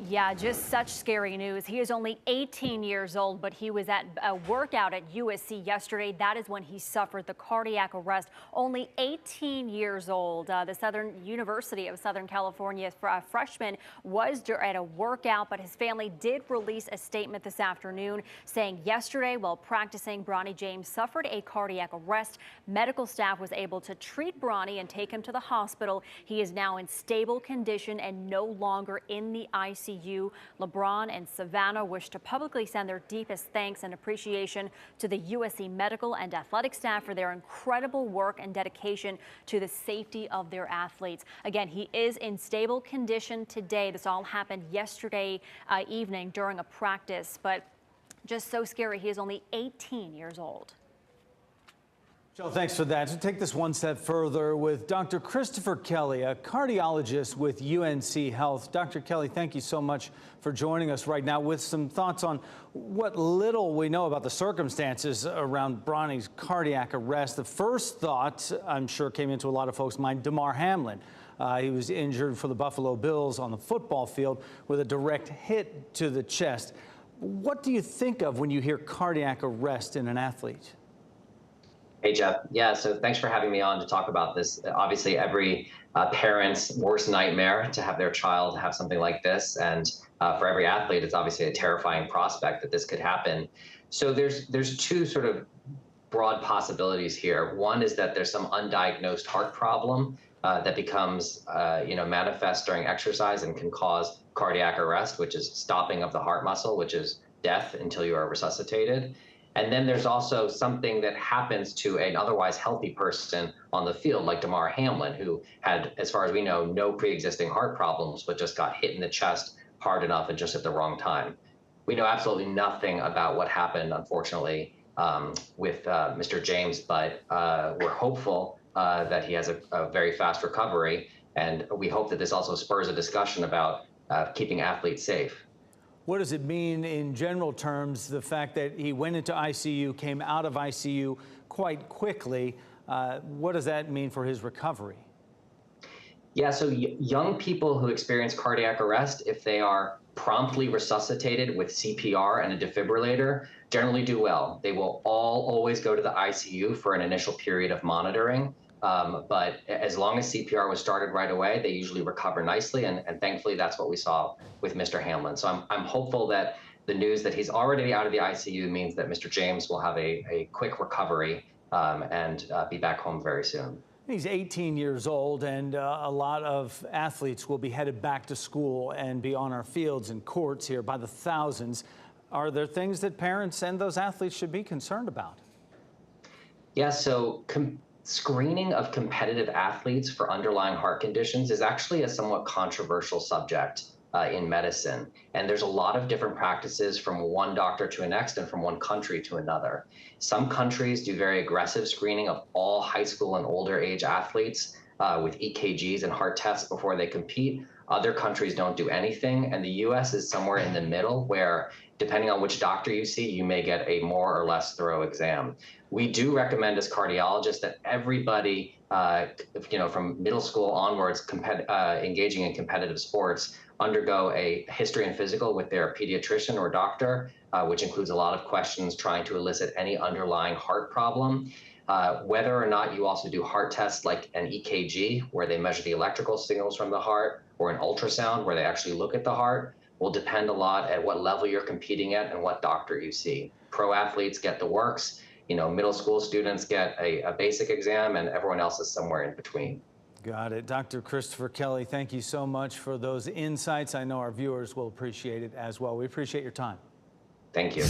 Yeah, just such scary news. He is only 18 years old, but he was at a workout at UNC yesterday. That is when he suffered the cardiac arrest. Only 18 years old. The University of Southern California freshman was at a workout, but his family did release a statement this afternoon saying yesterday while practicing, Bronny James suffered a cardiac arrest. Medical staff was able to treat Bronny and take him to the hospital. He is now in stable condition and no longer in the ICU. LeBron and Savannah wish to publicly send their deepest thanks and appreciation to the USC medical and athletic staff for their incredible work and dedication to the safety of their athletes. Again, he is in stable condition today. This all happened yesterday evening during a practice, but just so scary. He is only 18 years old. Joe, thanks for that. To take this one step further with Dr. Christopher Kelly, a cardiologist with UNC Health. Dr. Kelly, thank you so much for joining us right now with some thoughts on what little we know about the circumstances around Bronny's cardiac arrest. The first thought, I'm sure, came into a lot of folks' mind, Damar Hamlin. He was injured for the Buffalo Bills on the football field with a direct hit to the chest. What do you think of when you hear cardiac arrest in an athlete? Hey, Jeff. Yeah, so thanks for having me on to talk about this. Obviously, every parent's worst nightmare to have their child have something like this. And for every athlete, it's obviously a terrifying prospect that this could happen. So there's two sort of broad possibilities here. One is that there's some undiagnosed heart problem that becomes manifest during exercise and can cause cardiac arrest, which is stopping of the heart muscle, which is death until you are resuscitated. And then there's also something that happens to an otherwise healthy person on the field, like Damar Hamlin, who had, as far as we know, no pre-existing heart problems, but just got hit in the chest hard enough and just at the wrong time. We know absolutely nothing about what happened, unfortunately, with Mr. James, but we're hopeful that he has a very fast recovery. And we hope that this also spurs a discussion about keeping athletes safe. What does it mean in general terms, the fact that he went into ICU, came out of ICU quite quickly? What does that mean for his recovery? Yeah, so young people who experience cardiac arrest, if they are promptly resuscitated with CPR and a defibrillator, generally do well. They will always go to the ICU for an initial period of monitoring. But as long as CPR was started right away, they usually recover nicely. And thankfully, that's what we saw with Mr. Hamlin. So I'm hopeful that the news that he's already out of the ICU means that Mr. James will have a quick recovery and be back home very soon. He's 18 years old, and a lot of athletes will be headed back to school and be on our fields and courts here by the thousands. Are there things that parents and those athletes should be concerned about? Yeah, so screening of competitive athletes for underlying heart conditions is actually a somewhat controversial subject in medicine. And there's a lot of different practices from one doctor to the next and from one country to another. Some countries do very aggressive screening of all high school and older age athletes with EKGs and heart tests before they compete. Other countries don't do anything. And the US is somewhere in the middle where, depending on which doctor you see, you may get a more or less thorough exam. We do recommend as cardiologists that everybody, from middle school onwards, engaging in competitive sports, undergo a history and physical with their pediatrician or doctor, which includes a lot of questions trying to elicit any underlying heart problem. Whether or not you also do heart tests like an EKG, where they measure the electrical signals from the heart, or an ultrasound, where they actually look at the heart, will depend a lot at what level you're competing at and what doctor you see. Pro athletes get the works, middle school students get a basic exam, and everyone else is somewhere in between. Got it. Dr. Christopher Kelly, thank you so much for those insights. I know our viewers will appreciate it as well. We appreciate your time. Thank you.